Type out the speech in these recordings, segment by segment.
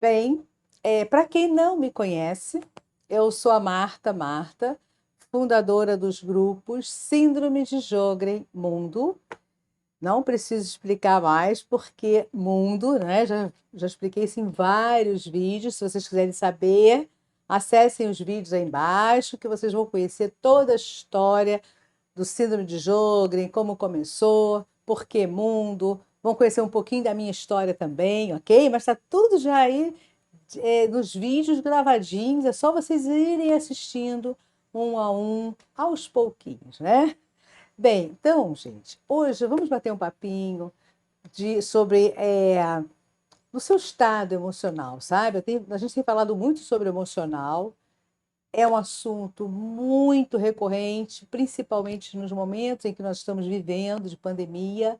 Bem, para quem não me conhece, eu sou a Marta, fundadora dos grupos Síndrome de Sjögren Mundo. Não preciso explicar mais, porque mundo, né? Já expliquei isso em vários vídeos. Se vocês quiserem saber, acessem os vídeos aí embaixo, que vocês vão conhecer toda a história do Síndrome de Sjögren, como começou, por que mundo. Vão conhecer um pouquinho da minha história também, ok? Mas está tudo já aí nos vídeos gravadinhos, é só vocês irem assistindo um a um, aos pouquinhos, né? Bem, então, gente, hoje vamos bater um papinho sobre o seu estado emocional, sabe? A gente tem falado muito sobre emocional, é um assunto muito recorrente, principalmente nos momentos em que nós estamos vivendo de pandemia,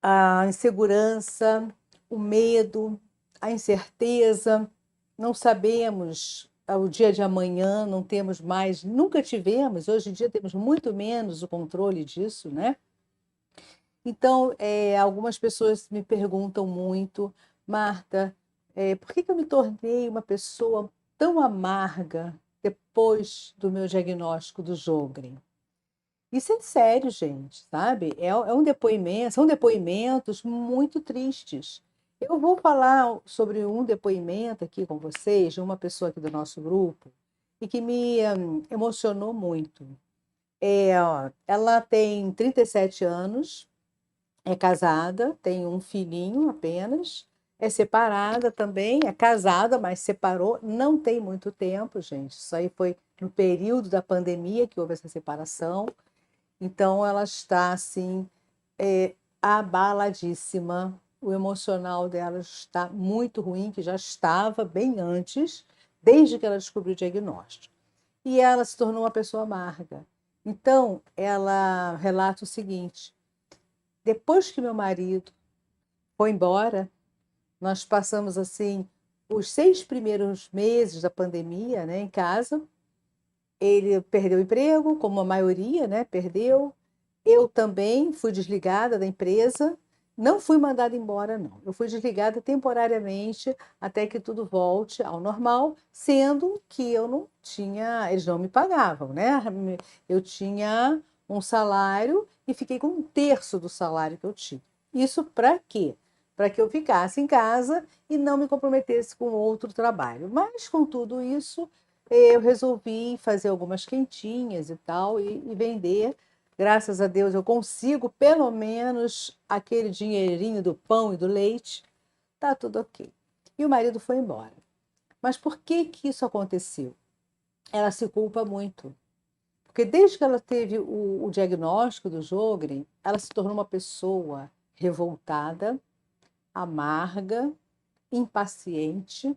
a insegurança, o medo, a incerteza, não sabemos o dia de amanhã, não temos mais, nunca tivemos, hoje em dia temos muito menos o controle disso, né? Então, algumas pessoas me perguntam muito, Marta, por que que eu me tornei uma pessoa tão amarga depois do meu diagnóstico do Sjögren? Isso é sério, gente, sabe? É um depoimento, são depoimentos muito tristes. Eu vou falar sobre um depoimento aqui com vocês, de uma pessoa aqui do nosso grupo, e que me emocionou muito. Ó, ela tem 37 anos, é casada, tem um filhinho apenas, é separada também, é casada, mas separou, não tem muito tempo, gente. Isso aí foi no período da pandemia que houve essa separação. Então, ela está assim, abaladíssima. O emocional dela está muito ruim, que já estava bem antes, desde que ela descobriu o diagnóstico. E ela se tornou uma pessoa amarga. Então, ela relata o seguinte: depois que meu marido foi embora, nós passamos assim os 6 primeiros meses da pandemia, né, em casa. Ele perdeu o emprego, como a maioria, né, perdeu. Eu também fui desligada da empresa. Não fui mandada embora, não. Eu fui desligada temporariamente até que tudo volte ao normal, sendo que eu não tinha, eles não me pagavam, né? Eu tinha um salário e fiquei com 1/3 do salário que eu tinha. Isso para quê? Para que eu ficasse em casa e não me comprometesse com outro trabalho. Mas com tudo isso, eu resolvi fazer algumas quentinhas e tal e vender. Graças a Deus eu consigo pelo menos aquele dinheirinho do pão e do leite. Tá tudo ok. E o marido foi embora. Mas por que que isso aconteceu? Ela se culpa muito. Porque desde que ela teve o diagnóstico do Sjögren, ela se tornou uma pessoa revoltada, amarga, impaciente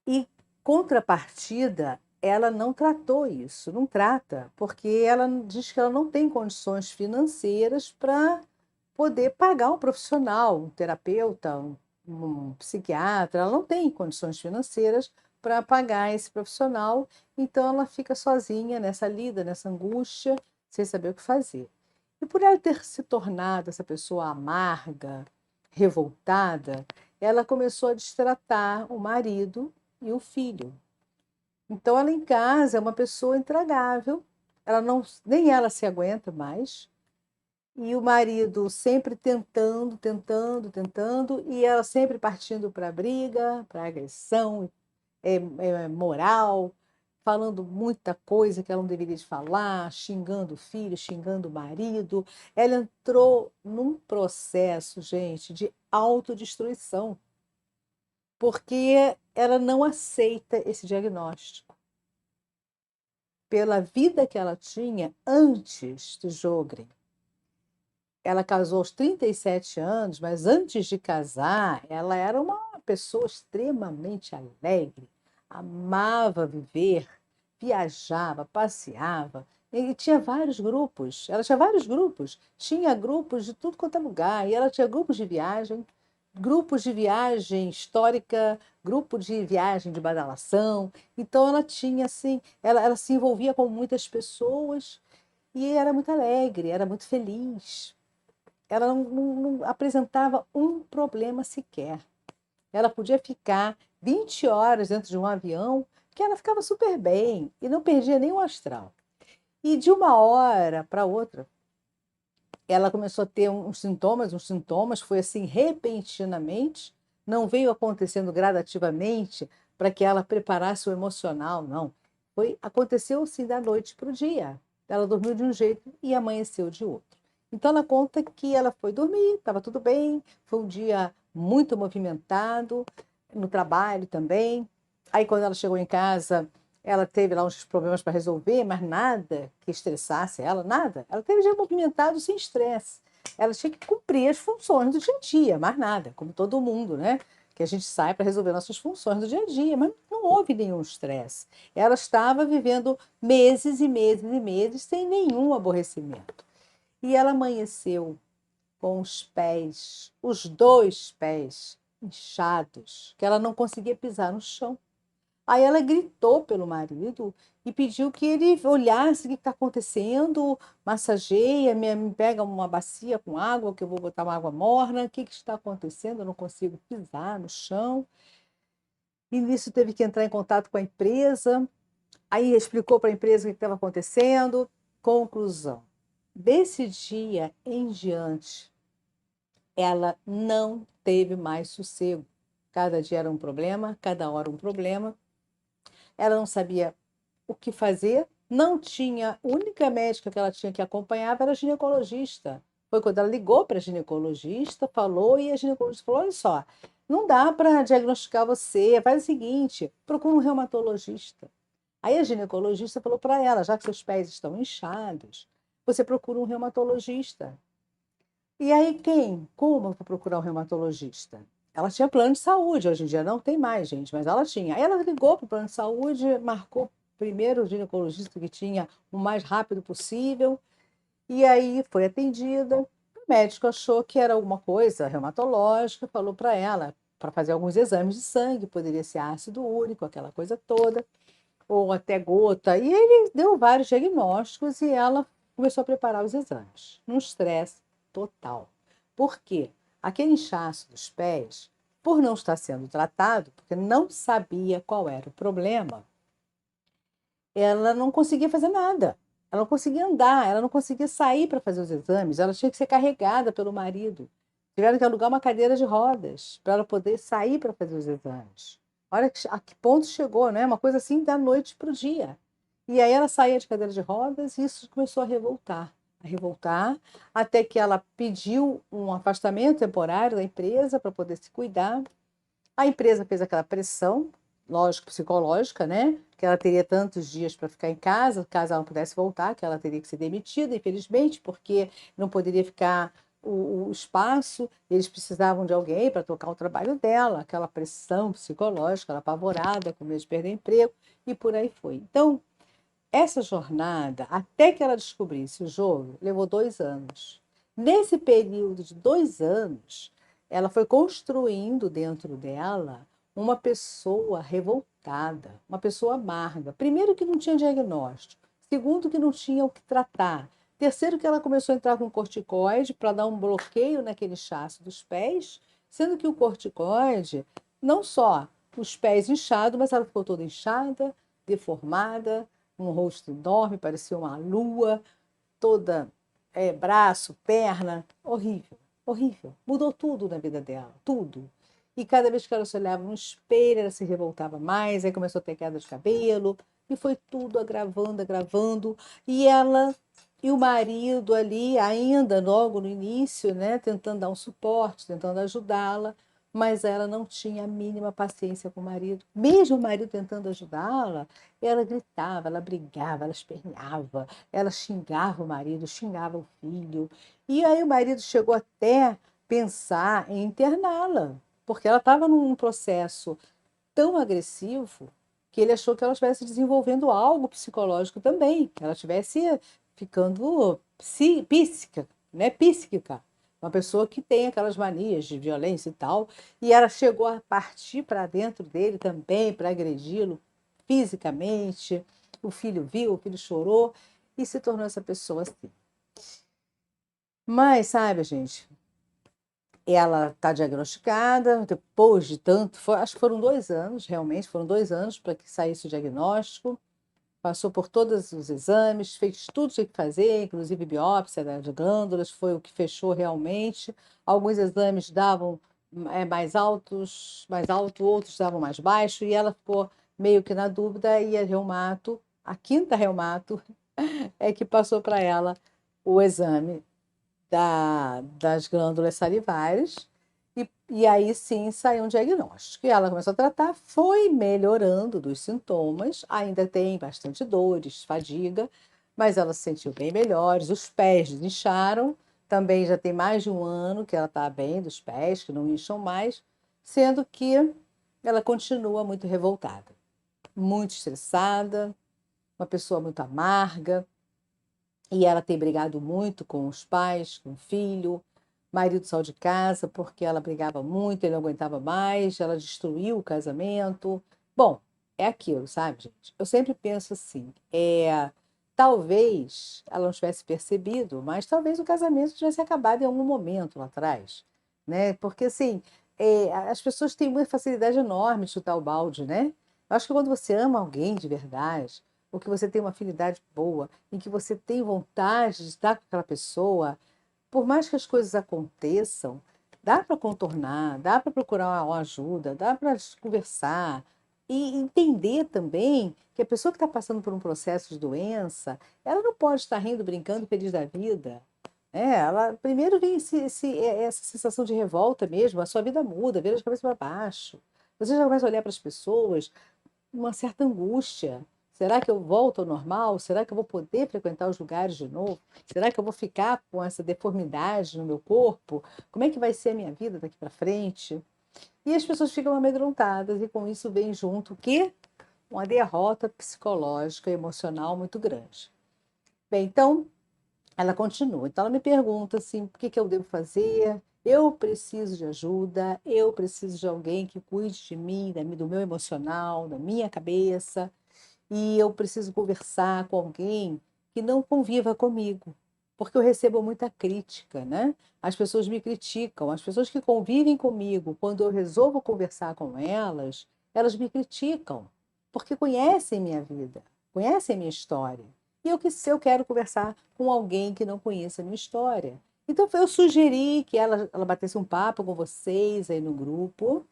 e, contrapartida, ela não tratou isso, não trata, porque ela diz que ela não tem condições financeiras para poder pagar um profissional, um terapeuta, um psiquiatra. Ela não tem condições financeiras para pagar esse profissional, então ela fica sozinha nessa lida, nessa angústia, sem saber o que fazer. E por ela ter se tornado essa pessoa amarga, revoltada, ela começou a destratar o marido e o filho. Então ela em casa é uma pessoa intragável, ela não, nem ela se aguenta mais, e o marido sempre tentando, e ela sempre partindo para a briga, para a agressão moral, falando muita coisa que ela não deveria de falar, xingando o filho, xingando o marido. Ela entrou num processo, gente, de autodestruição, porque ela não aceita esse diagnóstico. Pela vida que ela tinha antes do Sjögren. Ela casou aos 37 anos, mas antes de casar, ela era uma pessoa extremamente alegre, amava viver, viajava, passeava, e tinha vários grupos. Ela tinha vários grupos, tinha grupos de tudo quanto é lugar, e ela tinha grupos de viagem histórica, grupo de viagem de badalação. Então ela tinha assim, ela se envolvia com muitas pessoas e era muito alegre, era muito feliz. Ela não apresentava um problema sequer. Ela podia ficar 20 horas dentro de um avião, que ela ficava super bem e não perdia nenhum astral. E de uma hora para outra, ela começou a ter uns sintomas, foi assim repentinamente, não veio acontecendo gradativamente para que ela preparasse o emocional, não. Aconteceu assim da noite para o dia. Ela dormiu de um jeito e amanheceu de outro. Então ela conta que ela foi dormir, estava tudo bem, foi um dia muito movimentado, no trabalho também. Aí quando ela chegou em casa, ela teve lá uns problemas para resolver, mas nada que estressasse ela, nada. Ela teve dia movimentado sem estresse. Ela tinha que cumprir as funções do dia a dia, mais nada, como todo mundo, né? Que a gente sai para resolver nossas funções do dia a dia, mas não houve nenhum estresse. Ela estava vivendo meses e meses e meses sem nenhum aborrecimento. E ela amanheceu com os pés, os dois pés inchados, que ela não conseguia pisar no chão. Aí ela gritou pelo marido e pediu que ele olhasse o que está acontecendo, massageia, me pega uma bacia com água, que eu vou botar uma água morna, o que está acontecendo? Eu não consigo pisar no chão. E nisso teve que entrar em contato com a empresa, aí explicou para a empresa o que estava acontecendo. Conclusão: desse dia em diante, ela não teve mais sossego. Cada dia era um problema, cada hora um problema. Ela não sabia o que fazer, não tinha, a única médica que ela tinha que acompanhava era a ginecologista. Foi quando ela ligou para a ginecologista, falou, e a ginecologista falou: olha só, não dá para diagnosticar você, faz o seguinte, procura um reumatologista. Aí a ginecologista falou para ela: já que seus pés estão inchados, você procura um reumatologista. E aí quem? Como para procurar um reumatologista? Ela tinha plano de saúde, hoje em dia não tem mais, gente, mas ela tinha. Aí ela ligou para o plano de saúde, marcou primeiro o ginecologista que tinha o mais rápido possível, e aí foi atendida. O médico achou que era alguma coisa reumatológica, falou para ela para fazer alguns exames de sangue, poderia ser ácido úrico, aquela coisa toda, ou até gota. E ele deu vários diagnósticos e ela começou a preparar os exames, num estresse total. Por quê? Aquele inchaço dos pés, por não estar sendo tratado, porque não sabia qual era o problema, ela não conseguia fazer nada. Ela não conseguia andar, ela não conseguia sair para fazer os exames, ela tinha que ser carregada pelo marido. Tiveram que alugar uma cadeira de rodas para ela poder sair para fazer os exames. Olha a que ponto chegou, né? Uma coisa assim da noite para o dia. E aí ela saía de cadeira de rodas e isso começou a revoltar, até que ela pediu um afastamento temporário da empresa para poder se cuidar. A empresa fez aquela pressão, lógico, psicológica, né? Que ela teria tantos dias para ficar em casa, caso ela não pudesse voltar, que ela teria que ser demitida, infelizmente, porque não poderia ficar o espaço, eles precisavam de alguém para tocar o trabalho dela, aquela pressão psicológica, ela apavorada, com medo de perder emprego, e por aí foi. Então, essa jornada, até que ela descobrisse o jogo, levou 2 anos. Nesse período de 2 anos, ela foi construindo dentro dela uma pessoa revoltada, uma pessoa amarga. Primeiro, que não tinha diagnóstico. Segundo, que não tinha o que tratar. Terceiro, que ela começou a entrar com corticoide para dar um bloqueio naquele inchaço dos pés, sendo que o corticoide, não só os pés inchados, mas ela ficou toda inchada, deformada, um rosto enorme, parecia uma lua, toda braço, perna, horrível, horrível. Mudou tudo na vida dela, tudo. E cada vez que ela se olhava no espelho, ela se revoltava mais, aí começou a ter queda de cabelo, e foi tudo agravando, agravando. E ela e o marido ali, ainda logo no início, né, tentando dar um suporte, tentando ajudá-la, mas ela não tinha a mínima paciência com o marido. Mesmo o marido tentando ajudá-la, ela gritava, ela brigava, ela esperneava, ela xingava o marido, xingava o filho. E aí o marido chegou até pensar em interná-la, porque ela estava num processo tão agressivo que ele achou que ela estivesse desenvolvendo algo psicológico também, que ela estivesse ficando psíquica, né? Psíquica. Uma pessoa que tem aquelas manias de violência e tal, e ela chegou a partir para dentro dele também para agredi-lo fisicamente. O filho viu, o filho chorou e se tornou essa pessoa assim. Mas, sabe, gente, ela está diagnosticada, depois de tanto, acho que foram 2 anos, realmente, foram 2 anos para que saísse o diagnóstico, passou por todos os exames, fez tudo que tinha que fazer, inclusive biópsia das glândulas, foi o que fechou realmente. Alguns exames davam mais alto, outros davam mais baixo, e ela ficou meio que na dúvida, e a reumato, a quinta reumato, é que passou para ela o exame das glândulas salivares, e aí sim saiu um diagnóstico. E ela começou a tratar, foi melhorando dos sintomas, ainda tem bastante dores, fadiga, mas ela se sentiu bem melhores, os pés desincharam, também já tem mais de 1 ano que ela está bem dos pés, que não incham mais, sendo que ela continua muito revoltada, muito estressada, uma pessoa muito amarga, e ela tem brigado muito com os pais, com o filho. Marido saiu de casa porque ela brigava muito, ele não aguentava mais, ela destruiu o casamento. Bom, é aquilo, sabe, gente? Eu sempre penso assim, talvez ela não tivesse percebido, mas talvez o casamento tivesse acabado em algum momento lá atrás, né? Porque assim, as pessoas têm uma facilidade enorme de chutar o balde, né? Eu acho que quando você ama alguém de verdade, ou que você tem uma afinidade boa, em que você tem vontade de estar com aquela pessoa, por mais que as coisas aconteçam, dá para contornar, dá para procurar uma ajuda, dá para conversar e entender também que a pessoa que está passando por um processo de doença, ela não pode estar rindo, brincando, feliz da vida. Ela primeiro vem essa sensação de revolta mesmo, a sua vida muda, vira de cabeça para baixo. Você já começa a olhar para as pessoas uma certa angústia. Será que eu volto ao normal? Será que eu vou poder frequentar os lugares de novo? Será que eu vou ficar com essa deformidade no meu corpo? Como é que vai ser a minha vida daqui para frente? E as pessoas ficam amedrontadas e com isso vem junto o quê? Uma derrota psicológica e emocional muito grande. Bem, então ela continua. Então ela me pergunta assim, o que eu devo fazer? Eu preciso de ajuda, eu preciso de alguém que cuide de mim, do meu emocional, da minha cabeça, e eu preciso conversar com alguém que não conviva comigo, porque eu recebo muita crítica, né? As pessoas me criticam, as pessoas que convivem comigo, quando eu resolvo conversar com elas, elas me criticam, porque conhecem minha vida, conhecem minha história. E se eu quero conversar com alguém que não conheça a minha história. Então eu sugeri que ela batesse um papo com vocês aí no grupo,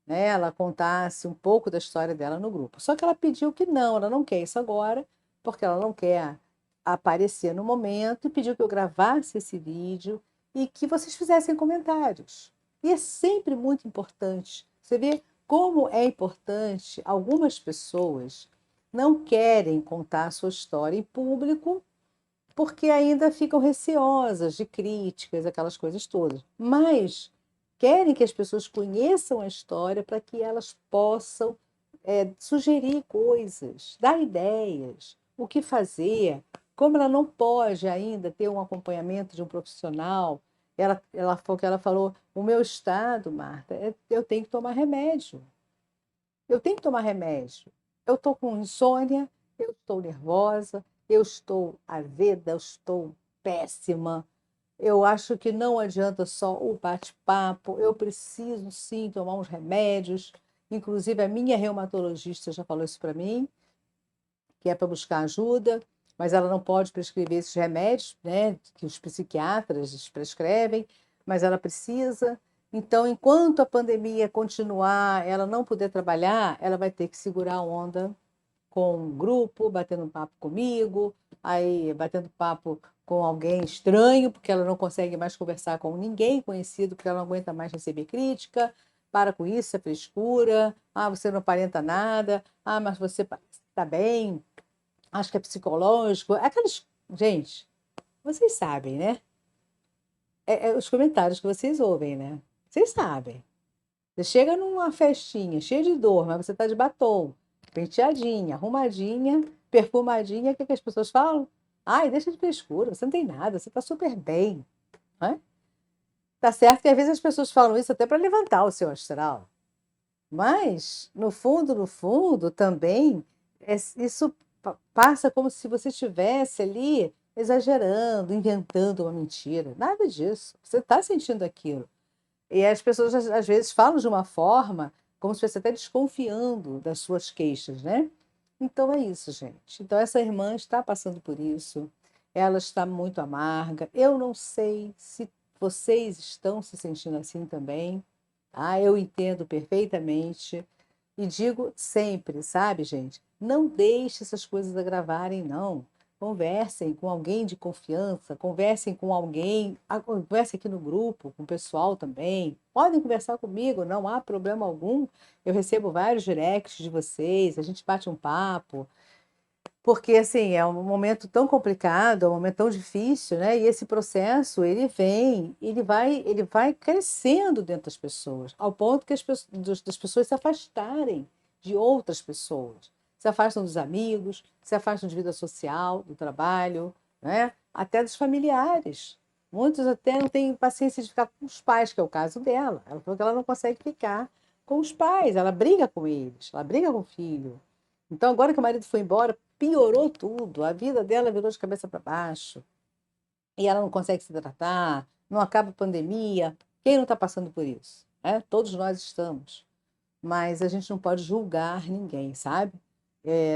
né, ela contasse um pouco da história dela no grupo. Só que ela pediu que não, ela não quer isso agora, porque ela não quer aparecer no momento, e pediu que eu gravasse esse vídeo e que vocês fizessem comentários. E é sempre muito importante. Você vê como é importante, algumas pessoas não querem contar a sua história em público porque ainda ficam receosas de críticas, aquelas coisas todas. Mas querem que as pessoas conheçam a história para que elas possam sugerir coisas, dar ideias, o que fazer. Como ela não pode ainda ter um acompanhamento de um profissional, ela foi o que ela falou, o meu estado, Marta, eu tenho que tomar remédio. Eu tenho que tomar remédio. Eu estou com insônia, eu estou nervosa, eu estou azeda, eu estou péssima. Eu acho que não adianta só o bate-papo, eu preciso sim tomar uns remédios. Inclusive, a minha reumatologista já falou isso para mim, que é para buscar ajuda, mas ela não pode prescrever esses remédios, né, que os psiquiatras prescrevem, mas ela precisa. Então, enquanto a pandemia continuar, ela não puder trabalhar, ela vai ter que segurar a onda com um grupo, batendo papo comigo, aí batendo papo com alguém estranho, porque ela não consegue mais conversar com ninguém conhecido, porque ela não aguenta mais receber crítica. Para com isso, é frescura. Ah, você não aparenta nada. Ah, mas você está bem. Acho que é psicológico. Aqueles. Gente, vocês sabem, né? Os comentários que vocês ouvem, né? Vocês sabem. Você chega numa festinha cheia de dor, mas você está de batom, penteadinha, arrumadinha, perfumadinha, o que as pessoas falam? Ai, deixa de frescura, você não tem nada, você está super bem. Né? Tá certo que às vezes as pessoas falam isso até para levantar o seu astral. Mas, no fundo, também, isso passa como se você estivesse ali exagerando, inventando uma mentira. Nada disso. Você está sentindo aquilo. E as pessoas, às vezes, falam de uma forma como se estivesse até desconfiando das suas queixas, né? Então é isso, gente. Então essa irmã está passando por isso. Ela está muito amarga. Eu não sei se vocês estão se sentindo assim também. Ah, eu entendo perfeitamente. E digo sempre, sabe, gente? Não deixe essas coisas agravarem, não. Conversem com alguém de confiança, conversem com alguém, conversem aqui no grupo, com o pessoal também. Podem conversar comigo, não há problema algum. Eu recebo vários directs de vocês, a gente bate um papo. Porque, assim, é um momento tão complicado, é um momento tão difícil, né? E esse processo, ele vem, ele vai crescendo dentro das pessoas, ao ponto que das pessoas se afastarem de outras pessoas. Se afastam dos amigos, se afastam de vida social, do trabalho, né? Até dos familiares. Muitos até não têm paciência de ficar com os pais, que é o caso dela. Ela falou que ela não consegue ficar com os pais, ela briga com eles, ela briga com o filho. Então, agora que o marido foi embora, piorou tudo. A vida dela virou de cabeça para baixo. E ela não consegue se tratar, não acaba a pandemia. Quem não está passando por isso? Né? Todos nós estamos. Mas a gente não pode julgar ninguém, sabe?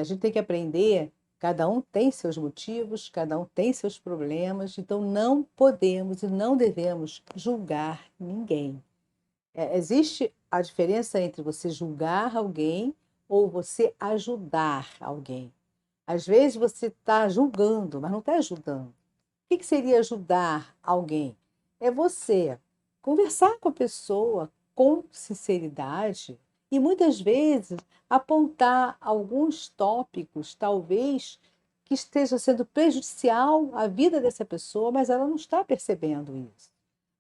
A gente tem que aprender. Cada um tem seus motivos, cada um tem seus problemas. Então, não podemos e não devemos julgar ninguém. Existe a diferença entre você julgar alguém ou você ajudar alguém. Às vezes você está julgando, mas não está ajudando. O que seria ajudar alguém? É você conversar com a pessoa com sinceridade e muitas vezes apontar alguns tópicos, talvez, que esteja sendo prejudicial à vida dessa pessoa, mas ela não está percebendo isso.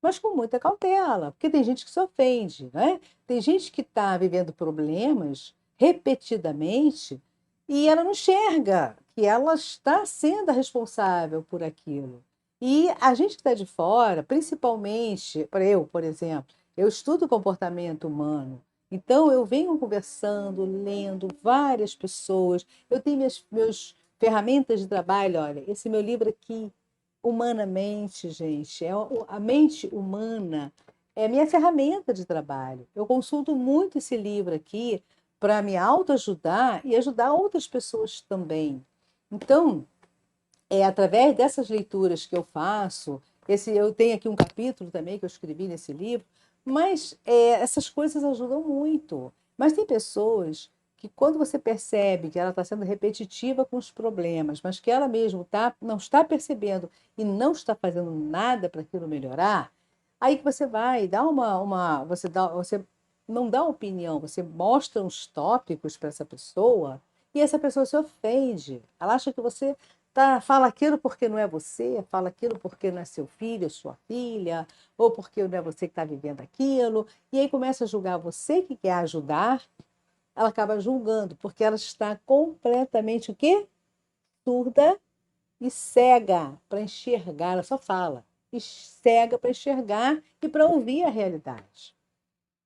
Mas com muita cautela, porque tem gente que se ofende, né? Tem gente que está vivendo problemas repetidamente e ela não enxerga que ela está sendo a responsável por aquilo. E a gente que está de fora, principalmente, para eu, por exemplo, eu estudo comportamento humano. Então, eu venho conversando, lendo várias pessoas. Eu tenho meus ferramentas de trabalho. Olha, esse meu livro aqui, Humanamente, gente, a mente humana é a minha ferramenta de trabalho. Eu consulto muito esse livro aqui para me autoajudar e ajudar outras pessoas também. Então, é através dessas leituras que eu faço, eu tenho aqui um capítulo também que eu escrevi nesse livro, mas essas coisas ajudam muito. Mas tem pessoas que, quando você percebe que ela está sendo repetitiva com os problemas, mas que ela mesma não está percebendo e não está fazendo nada para aquilo melhorar, aí que você vai dar você não dá opinião, você mostra uns tópicos para essa pessoa e essa pessoa se ofende. Ela acha que você fala aquilo porque não é você, fala aquilo porque não é seu filho, sua filha, ou porque não é você que está vivendo aquilo, e aí começa a julgar você que quer ajudar, ela acaba julgando, porque ela está completamente o quê? Surda e cega para enxergar, ela só fala, e cega para enxergar e para ouvir a realidade.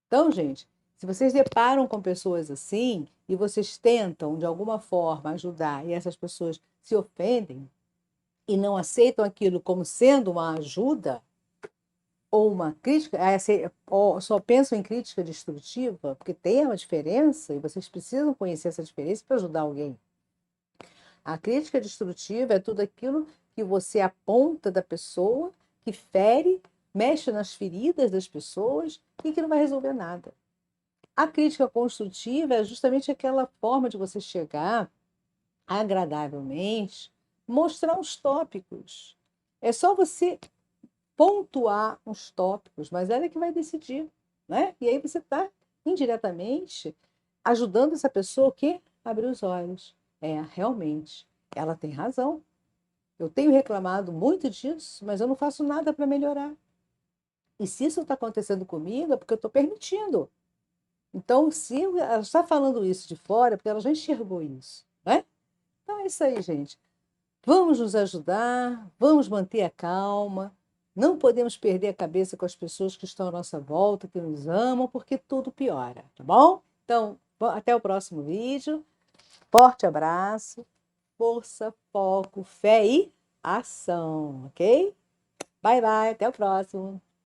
Então, gente, se vocês deparam com pessoas assim e vocês tentam, de alguma forma, ajudar e essas pessoas se ofendem, e não aceitam aquilo como sendo uma ajuda ou uma crítica, ou só pensam em crítica destrutiva, porque tem uma diferença e vocês precisam conhecer essa diferença para ajudar alguém. A crítica destrutiva é tudo aquilo que você aponta da pessoa, que fere, mexe nas feridas das pessoas e que não vai resolver nada. A crítica construtiva é justamente aquela forma de você chegar agradavelmente, mostrar os tópicos. É só você pontuar uns tópicos, mas ela é que vai decidir, né? E aí você está indiretamente ajudando essa pessoa que abrir os olhos. Realmente, ela tem razão. Eu tenho reclamado muito disso, mas eu não faço nada para melhorar. E se isso está acontecendo comigo, é porque eu estou permitindo. Então, se ela está falando isso de fora, é porque ela já enxergou isso, né? Então é isso aí, gente. Vamos nos ajudar, vamos manter a calma. Não podemos perder a cabeça com as pessoas que estão à nossa volta, que nos amam, porque tudo piora, tá bom? Então, até o próximo vídeo. Forte abraço, força, foco, fé e ação, ok? Bye, bye, até o próximo.